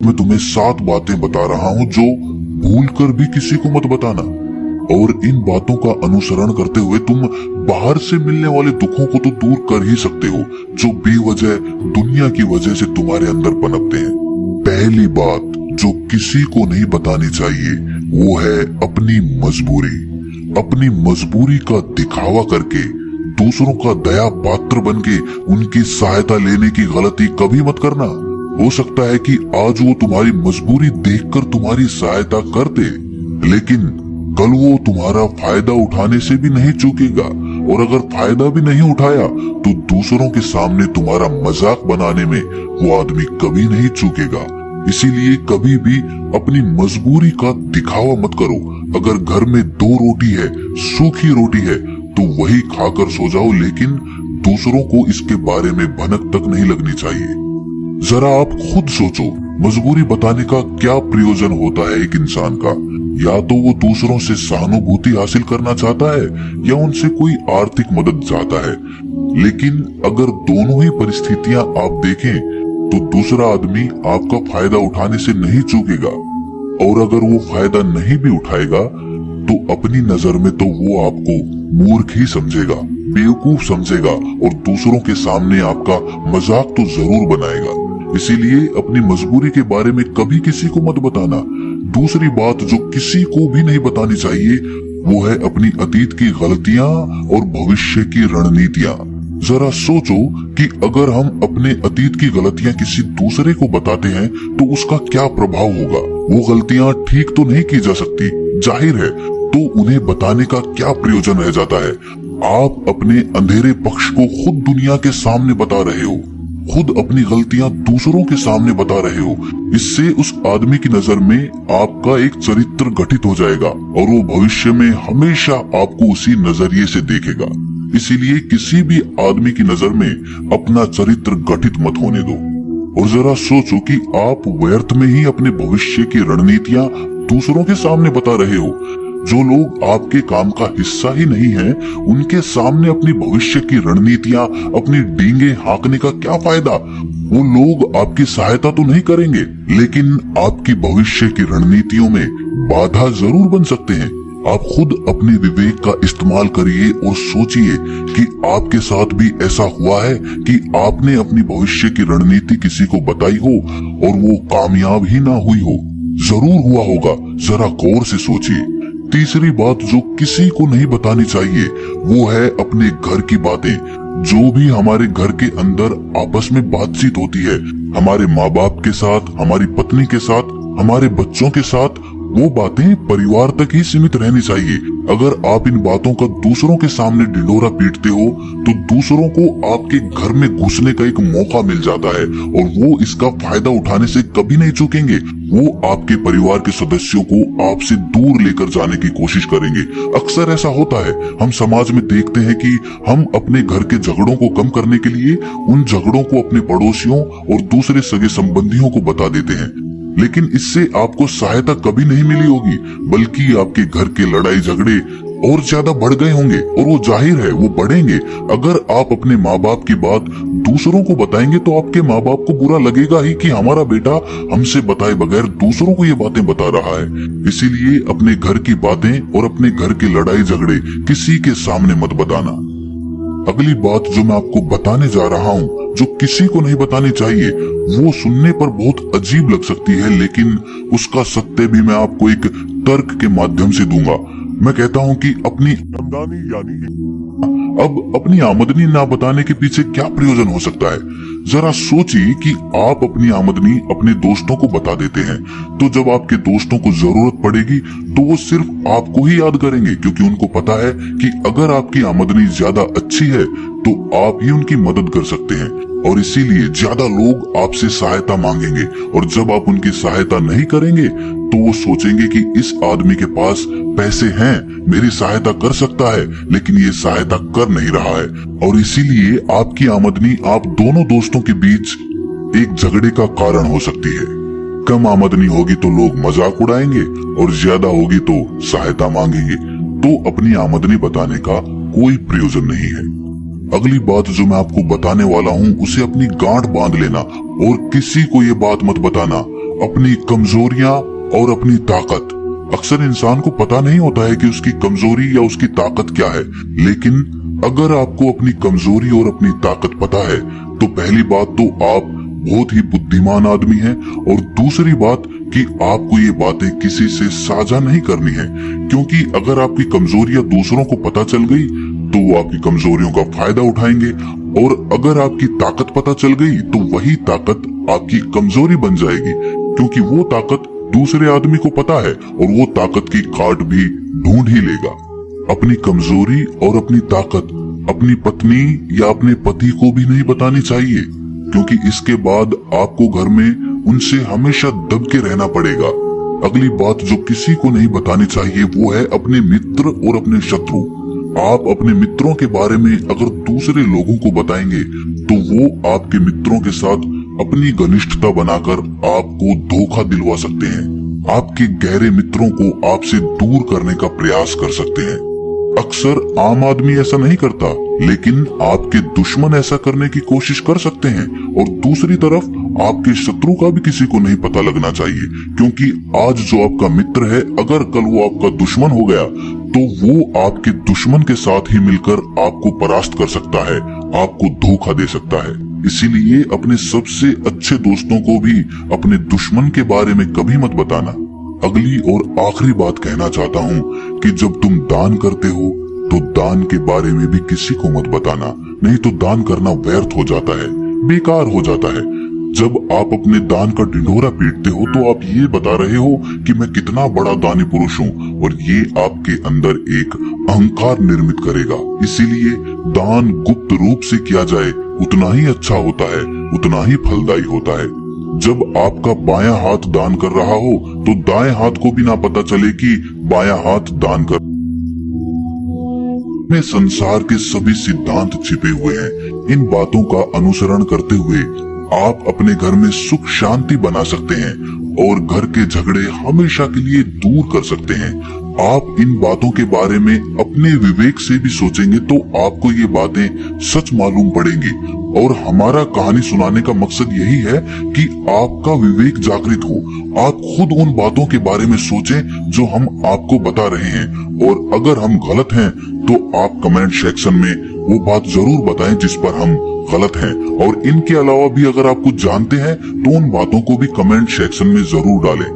मैं तुम्हें 7 बातें बता रहा हूँ जो भूल कर भी किसी को मत बताना। और इन बातों का अनुसरण करते हुए तुम बाहर से मिलने वाले दुखों को तो दूर कर ही सकते हो जो बेवजह दुनिया की वजह से तुम्हारे अंदर पनपते हैं। पहली बात जो किसी को नहीं बतानी चाहिए वो है अपनी मजबूरी। अपनी मजबूरी का दिखावा करके दूसरों का दया पात्र बनके उनकी सहायता लेने की गलती कभी मत करना। हो सकता है कि आज वो तुम्हारी मजबूरी देखकर तुम्हारी सहायता कर दे, लेकिन कल वो तुम्हारा फायदा उठाने से भी नहीं चूकेगा। और अगर फायदा भी नहीं उठाया तो दूसरों के सामने तुम्हारा मजाक बनाने में वो आदमी कभी नहीं चूकेगा। इसीलिए कभी भी अपनी मजबूरी का दिखावा मत करो। अगर घर में 2 रोटी है, सूखी रोटी है, तो वही खाकर सो जाओ, लेकिन दूसरों को इसके बारे में भनक तक नहीं लगनी चाहिए। जरा आप खुद सोचो, मजबूरी बताने का क्या प्रयोजन होता है एक इंसान का? या तो वो दूसरों से सहानुभूति हासिल करना चाहता है या उनसे कोई आर्थिक मदद चाहता है। लेकिन अगर दोनों ही परिस्थितियां आप देखें तो दूसरा आदमी आपका फायदा उठाने से नहीं चूकेगा। और अगर वो फायदा नहीं भी उठाएगा तो अपनी नजर में तो वो आपको मूर्ख ही समझेगा, बेवकूफ समझेगा और दूसरों के सामने आपका मजाक तो जरूर बनाएगा। इसीलिए अपनी मजबूरी के बारे में कभी किसी को मत बताना। दूसरी बात जो किसी को भी नहीं बतानी चाहिए वो है अपनी अतीत की गलतियां और भविष्य की रणनीतियां। जरा सोचो कि अगर हम अपने अतीत की गलतियां किसी दूसरे को बताते हैं तो उसका क्या प्रभाव होगा। वो गलतियां ठीक तो नहीं की जा सकती, जाहिर है, तो उन्हें बताने का क्या प्रयोजन रह जाता है? आप अपने अंधेरे पक्ष को खुद दुनिया के सामने बता रहे हो, खुद अपनी गलतियां दूसरों के सामने बता रहे हो। इससे उस आदमी की नजर में आपका एक चरित्र गठित हो जाएगा और वो भविष्य में हमेशा आपको उसी नजरिए से देखेगा। इसीलिए किसी भी आदमी की नजर में अपना चरित्र गठित मत होने दो। और जरा सोचो कि आप व्यर्थ में ही अपने भविष्य की रणनीतियां दूसरों के सामने बता रहे हो। जो लोग आपके काम का हिस्सा ही नहीं हैं, उनके सामने अपनी भविष्य की रणनीतियां, अपनी डींगे हाँकने का क्या फायदा? वो लोग आपकी सहायता तो नहीं करेंगे, लेकिन आपकी भविष्य की रणनीतियों में बाधा जरूर बन सकते हैं। आप खुद अपने विवेक का इस्तेमाल करिए और सोचिए कि आपके साथ भी ऐसा हुआ है कि आपने अपनी भविष्य की रणनीति किसी को बताई हो और वो कामयाब ही ना हुई हो। जरूर हुआ होगा, जरा गौर से सोचिए। तीसरी बात जो किसी को नहीं बतानी चाहिए वो है अपने घर की बातें। जो भी हमारे घर के अंदर आपस में बातचीत होती है, हमारे माँ बाप के साथ, हमारी पत्नी के साथ, हमारे बच्चों के साथ, वो बातें परिवार तक ही सीमित रहनी चाहिए। अगर आप इन बातों का दूसरों के सामने ढिंढोरा पीटते हो तो दूसरों को आपके घर में घुसने का एक मौका मिल जाता है और वो इसका फायदा उठाने से कभी नहीं चूकेंगे। वो आपके परिवार के सदस्यों को आपसे दूर लेकर जाने की कोशिश करेंगे। अक्सर ऐसा होता है, हम समाज में देखते हैं कि हम अपने घर के झगड़ों को कम करने के लिए उन झगड़ों को अपने पड़ोसियों और दूसरे सगे संबंधियों को बता देते हैं, लेकिन इससे आपको सहायता कभी नहीं मिली होगी, बल्कि आपके घर के लड़ाई झगड़े और ज्यादा बढ़ गए होंगे और वो जाहिर है वो बढ़ेंगे। अगर आप अपने माँ बाप की बात दूसरों को बताएंगे तो आपके माँ बाप को बुरा लगेगा ही कि हमारा बेटा हमसे बताए बगैर दूसरों को ये बातें बता रहा है। इसीलिए अपने घर की बातें और अपने घर के लड़ाई झगड़े किसी के सामने मत बताना। अगली बात जो मैं आपको बताने जा रहा हूँ जो किसी को नहीं बतानी चाहिए, वो सुनने पर बहुत अजीब लग सकती है, लेकिन उसका सत्य भी मैं आपको एक तर्क के माध्यम से दूंगा। मैं कहता हूँ कि अपनी आमदनी अपनी आमदनी ना बताने के पीछे क्या प्रयोजन हो सकता है? जरा सोचिए कि आप अपनी आमदनी अपने दोस्तों को बता देते हैं, तो जब आपके दोस्तों को जरूरत पड़ेगी तो वो सिर्फ आपको ही याद करेंगे, क्योंकि उनको पता है कि अगर आपकी आमदनी ज्यादा अच्छी है तो आप ही उनकी मदद कर सकते हैं। और इसीलिए ज्यादा लोग आपसे सहायता मांगेंगे और जब आप उनकी सहायता नहीं करेंगे तो वो सोचेंगे कि इस आदमी के पास पैसे हैं, मेरी सहायता कर सकता है, लेकिन ये सहायता कर नहीं रहा है। और इसीलिए आपकी आमदनी आप दोनों दोस्तों के बीच एक झगड़े का कारण हो सकती है। कम आमदनी होगी तो लोग मजाक उड़ाएंगे और ज्यादा होगी तो सहायता मांगेंगे। तो अपनी आमदनी बताने का कोई प्रयोजन नहीं है। अगली बात जो मैं आपको बताने वाला हूँ उसे अपनी गांठ बांध लेना और किसी को ये बात मत बताना। अपनी कमजोरियां और अपनी ताकत। अक्सर इंसान को पता नहीं होता है कि उसकी कमजोरी या उसकी ताकत क्या है, लेकिन अगर आपको अपनी कमजोरी और अपनी ताकत पता है तो पहली बात तो आप बहुत ही बुद्धिमान आदमी हैं, और दूसरी बात कि आपको ये बातें किसी से साझा नहीं करनी है, क्योंकि अगर आपकी कमजोरियां दूसरों को पता चल गई तो वो आपकी कमजोरियों का फायदा उठाएंगे, और अगर आपकी ताकत पता चल गई तो वही ताकत आपकी कमजोरी बन जाएगी, क्योंकि वो ताकत दूसरे आदमी को पता है और वो ताकत की काट भी ढूंढ ही लेगा। अपनी कमजोरी और अपनी ताकत अपनी पत्नी या अपने पति को भी नहीं बतानी चाहिए, क्योंकि इसके बाद आपको घर में उनसे हमेशा दब के रहना पड़ेगा। अगली बात जो किसी को नहीं बतानी चाहिए वो है अपने मित्र और अपने शत्रु। आप अपने मित्रों के बारे में अगर दूसरे लोगों को बताएंगे तो वो आपके मित्रों के साथ अपनी घनिष्ठता बनाकर आपको धोखा दिलवा सकते हैं, आपके गहरे मित्रों को आपसे दूर करने का प्रयास कर सकते हैं। अक्सर आम आदमी ऐसा नहीं करता, लेकिन आपके दुश्मन ऐसा करने की कोशिश कर सकते हैं, और दूसरी तरफ आपके शत्रु का भी किसी को नहीं पता लगना चाहिए, क्योंकि आज जो आपका मित्र है अगर कल वो आपका दुश्मन हो गया तो वो आपके दुश्मन के साथ ही मिलकर आपको परास्त कर सकता है, आपको धोखा दे सकता है। इसीलिए अपने सबसे अच्छे दोस्तों को भी अपने दुश्मन के बारे में कभी मत बताना। अगली और आखिरी बात कहना चाहता हूँ कि जब तुम दान करते हो तो दान के बारे में भी किसी को मत बताना, नहीं तो दान करना व्यर्थ हो जाता है, बेकार हो जाता है। जब आप अपने दान का ढिंढोरा पीटते हो तो आप ये बता रहे हो कि मैं कितना बड़ा दानी पुरुष हूँ, और ये आपके अंदर एक अहंकार निर्मित करेगा। इसीलिए दान गुप्त रूप से किया जाए उतना ही अच्छा होता है, उतना ही फलदायी होता है। जब आपका बायां हाथ दान कर रहा हो तो दाएं हाथ को भी ना पता चले कि बायां हाथ दान कर में संसार के सभी सिद्धांत छिपे हुए हैं। इन बातों का अनुसरण करते हुए आप अपने घर में सुख शांति बना सकते हैं और घर के झगड़े हमेशा के लिए दूर कर सकते हैं। आप इन बातों के बारे में अपने विवेक से भी सोचेंगे तो आपको ये बातें सच मालूम पड़ेंगी, और हमारा कहानी सुनाने का मकसद यही है कि आपका विवेक जागृत हो। आप खुद उन बातों के बारे में सोचें जो हम आपको बता रहे हैं, और अगर हम गलत हैं तो आप कमेंट सेक्शन में वो बात जरूर बताएं जिस पर हम गलत हैं, और इनके अलावा भी अगर आप कुछ जानते हैं तो उन बातों को भी कमेंट सेक्शन में जरूर डालें।